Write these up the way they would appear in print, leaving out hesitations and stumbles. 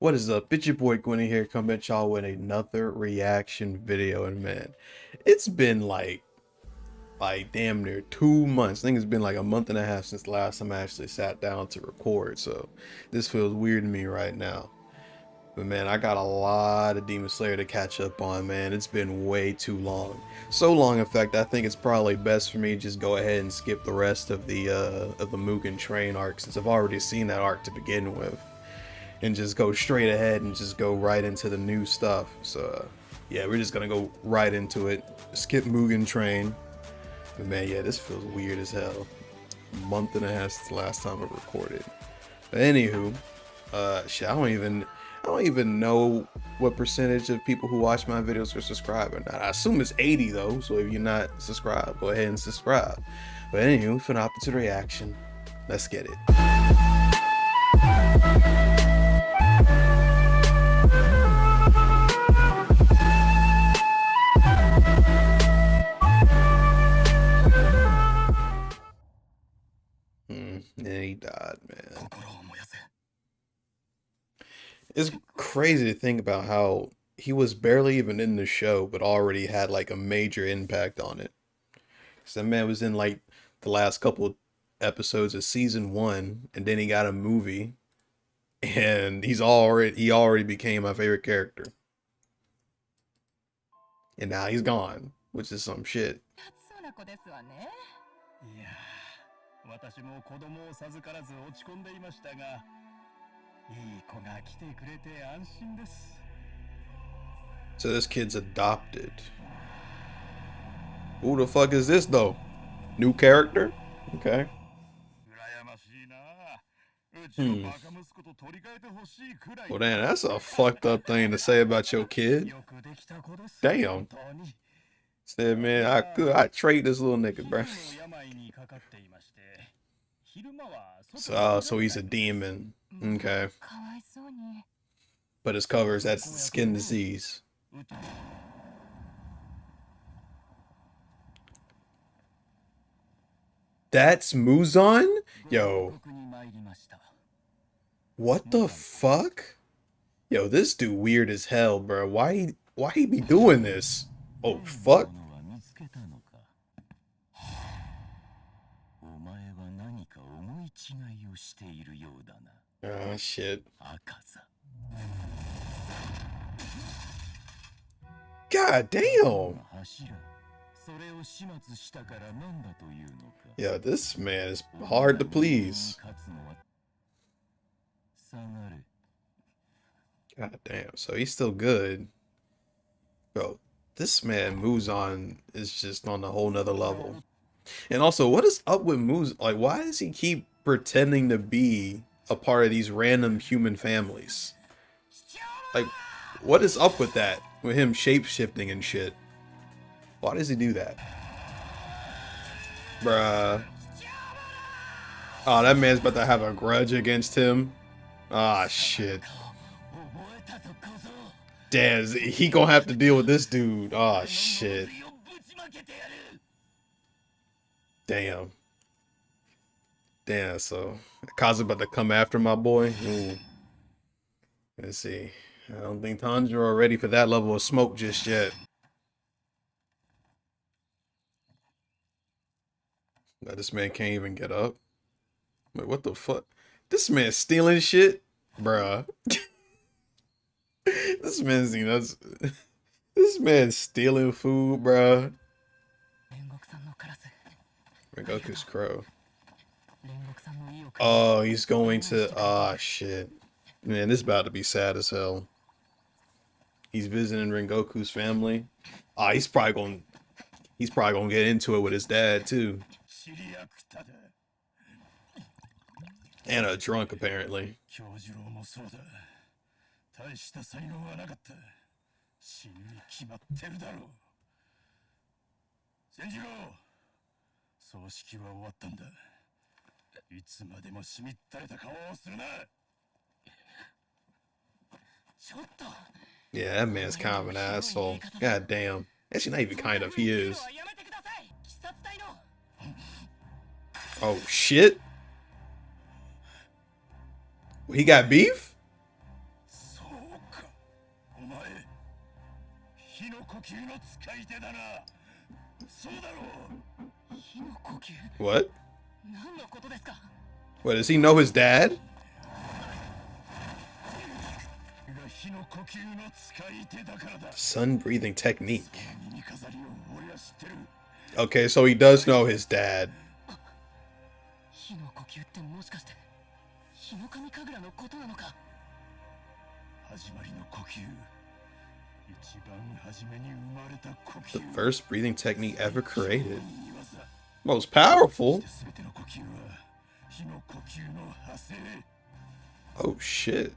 What is up? It's your boy Gwenny here, coming at y'all with another reaction video. And man, it's been like damn near 2 months. I think it's been like a month and a half since the last time I actually sat down to record. So this feels weird to me right now. But man, I got a lot of Demon Slayer to catch up on, man. It's been way too long. So long, in fact, I think it's probably best for me to just go ahead and skip the rest of the Mugen Train arc, since I've already seen that arc to begin with, and just go straight ahead and just go right into the new stuff. So yeah, we're just gonna go right into it. Skip Mugen Train. But man, yeah, this feels weird as hell. A month and a half since the last time I recorded. But anywho, shit, I don't even know what percentage of people who watch my videos are subscribed or not. I assume it's 80 though, so if you're not subscribed, go ahead and subscribe. But anywho, for an opposite reaction, let's get it. And he died, man. It's crazy to think about how he was barely even in the show, but already had like a major impact on it. Cause that man was in like the last couple episodes of season one, and then he got a movie, and he already became my favorite character. And now he's gone, which is some shit. So this kid's adopted. Who the fuck is this though? New character? Okay. Well, damn, that's a fucked up thing to say about your kid. Damn. Said, man, I trade this little nigga, bro. So he's a demon. Okay. But his cover is that's skin disease. That's Muzan? Yo. What the fuck? Yo, this dude weird as hell, bro. Why he be doing this? Oh, fuck. Oh, shit. God damn. Yeah, this man is hard to please. God damn. So he's still good. Bro, this man Muzan is just on a whole nother level. And also, what is up with Muzan? Like, why does he keep pretending to be a part of these random human families? Like, what is up with that? With him shape-shifting and shit. Why does he do that? Bruh. Oh, that man's about to have a grudge against him. Ah, shit. Damn, he gonna have to deal with this dude. Oh, shit. Damn. Damn, so Kazu about to come after my boy. Ooh. Let's see. I don't think Tanjiro are ready for that level of smoke just yet. Now this man can't even get up. Wait, what the fuck? This man's stealing shit? Bruh. This man's, you know, this man's stealing food, bruh. Rengoku's crow. Oh, he's going to, ah, shit. Man, this is about to be sad as hell. He's visiting Rengoku's family. Ah, he's probably gonna get into it with his dad too. And a drunk, apparently. Yeah, that man's kind of an asshole. God damn. Actually, not even kind of, he is. Oh, shit. He got beef? What? What, does he know his dad? Sun breathing technique. Okay, so he does know his dad. The first breathing technique ever created. Most powerful? Oh shit.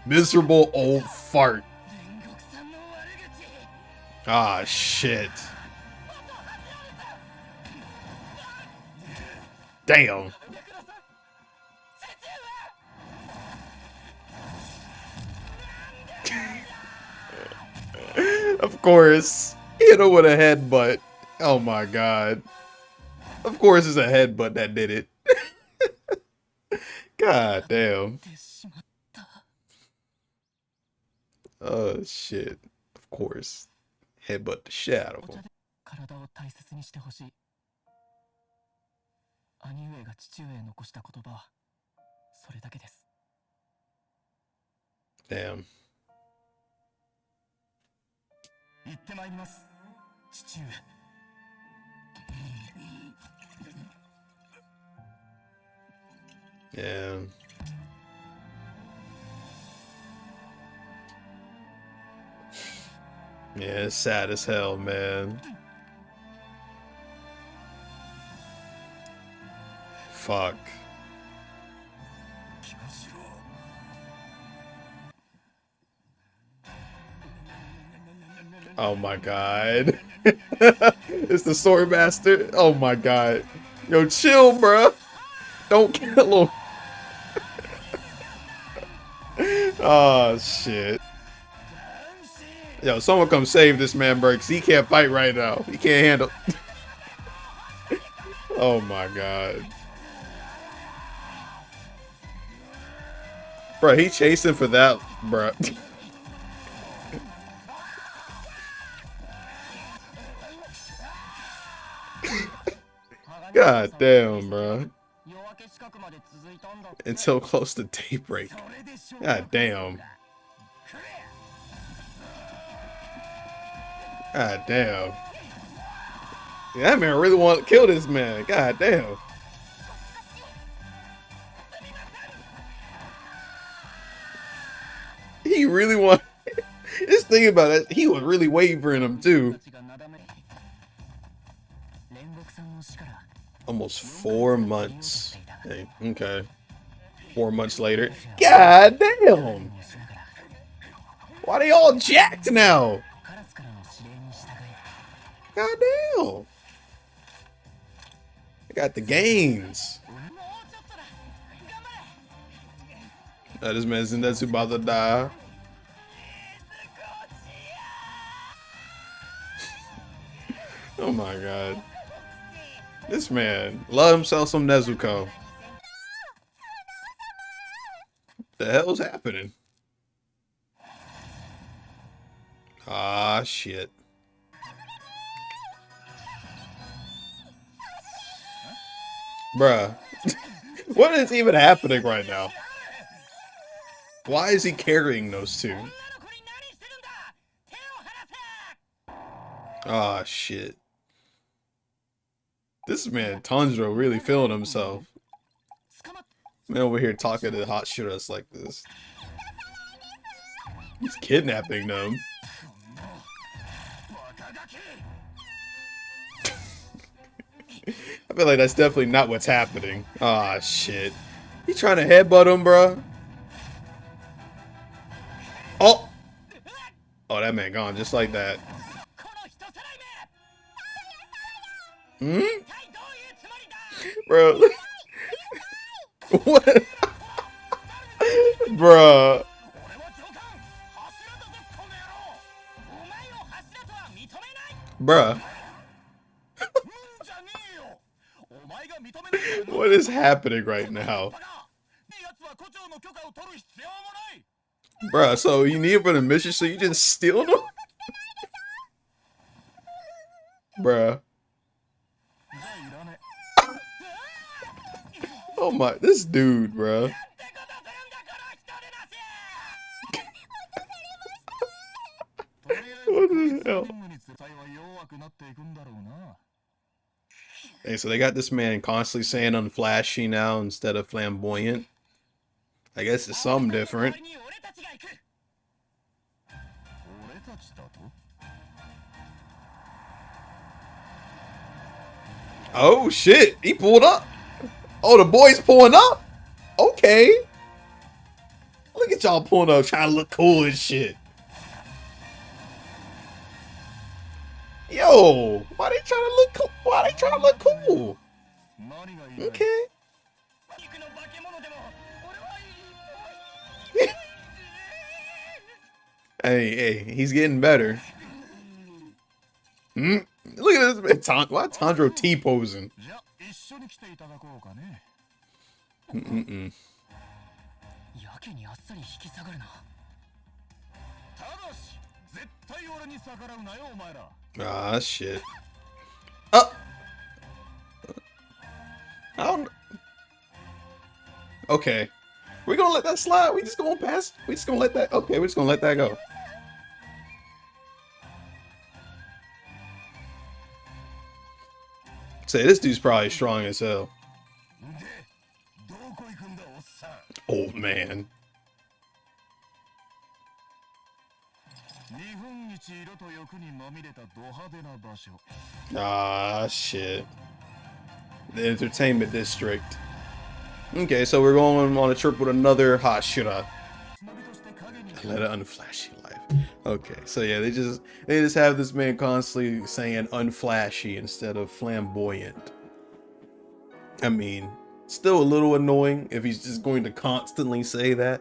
Miserable old fart. Ah shit. Damn. Of course. Hit him with a headbutt. Oh my god. Of course it's a headbutt that did it. God damn. Oh shit. Of course. Headbutt the shit out of him. Damn. Yeah. Yeah, it's sad as hell, man. Fuck. Oh my god. It's the sword master. Oh my god. Yo, chill, bruh. Don't kill him. Oh shit. Yo, someone come save this man, bro, because he can't fight right now. He can't handle. Oh my god. Bro, he chasing for that, bro. God damn, bro. Until close to daybreak. God damn. God damn. Yeah, that man really want to kill this man. God damn. He really want. Just thinking about it, he was really wavering him too. Almost 4 months. Dang, okay. 4 months later. God damn. Why they all jacked now? God damn. I got the gains. This man's in that's about to die. Oh my god. This man love himself some Nezuko. The hell's happening? Ah shit. Bruh. What is even happening right now? Why is he carrying those two? Ah shit. This man Tanjiro really feeling himself. Man over here talking to Hashira like this. He's kidnapping them. I feel like that's definitely not what's happening. Ah shit. He trying to headbutt him, bro. Oh! Oh, that man gone just like that. Hmm? Bro. What? Bruh. Bruh. What is happening right now? Bruh, so you need it for the mission, so you just steal them? Bruh. Oh my, this dude, bruh. What the hell? Hey, so they got this man constantly saying unflashy now instead of flamboyant. I guess it's something different. Oh shit, he pulled up. Oh, the boy's pulling up? Okay. Look at y'all pulling up, trying to look cool and shit. Yo, why they trying to look cool? Why they trying to look cool? Okay. Hey, he's getting better. Look at this man. Why Tanjiro T-posing? Ah, shit. I don't... Okay. We're gonna let that slide. We just gonna pass. We just gonna let that... Okay, we're just gonna let that go. Say, this dude's probably strong as hell. Old man. Ah, shit. The entertainment district. Okay, so we're going on a trip with another Hashira. Let an unflashy life. Okay, so yeah, they just have this man constantly saying unflashy instead of flamboyant. I mean, still a little annoying if he's just going to constantly say that.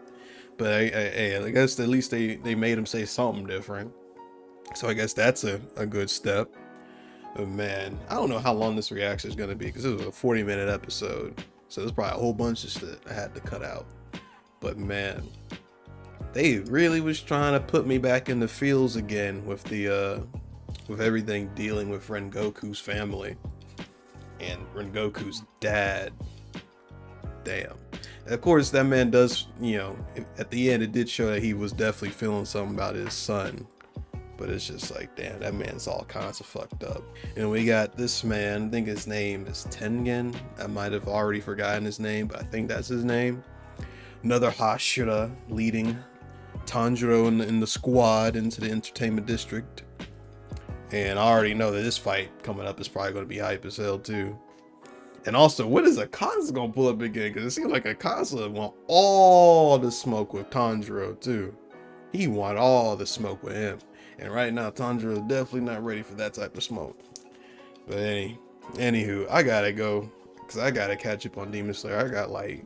But I guess at least they made him say something different. So I guess that's a good step. But man, I don't know how long this reaction is going to be because it was a 40-minute episode. So there's probably a whole bunch of shit I had to cut out. But man, they really was trying to put me back in the feels again with the with everything dealing with Rengoku's family and Rengoku's dad. Damn. And of course, that man does, you know, at the end it did show that he was definitely feeling something about his son. But it's just like, damn, that man's all kinds of fucked up. And we got this man, I think his name is Tengen. I might have already forgotten his name, but I think that's his name. Another Hashira leading Tanjiro in the squad into the entertainment district. And I already know that this fight coming up is probably going to be hype as hell too. And also, when is Akaza going to pull up again? Because it seems like Akaza want all the smoke with Tanjiro too. He want all the smoke with him. And right now, Tanjiro is definitely not ready for that type of smoke. But anywho, I gotta go. Because I gotta catch up on Demon Slayer. I got like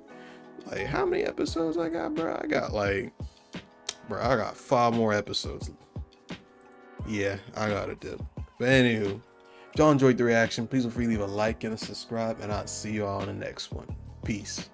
how many episodes I got, bro? I got 5 more episodes. Yeah, I gotta dip. But anywho, if y'all enjoyed the reaction, please feel free to leave a like and a subscribe. And I'll see y'all on the next one. Peace.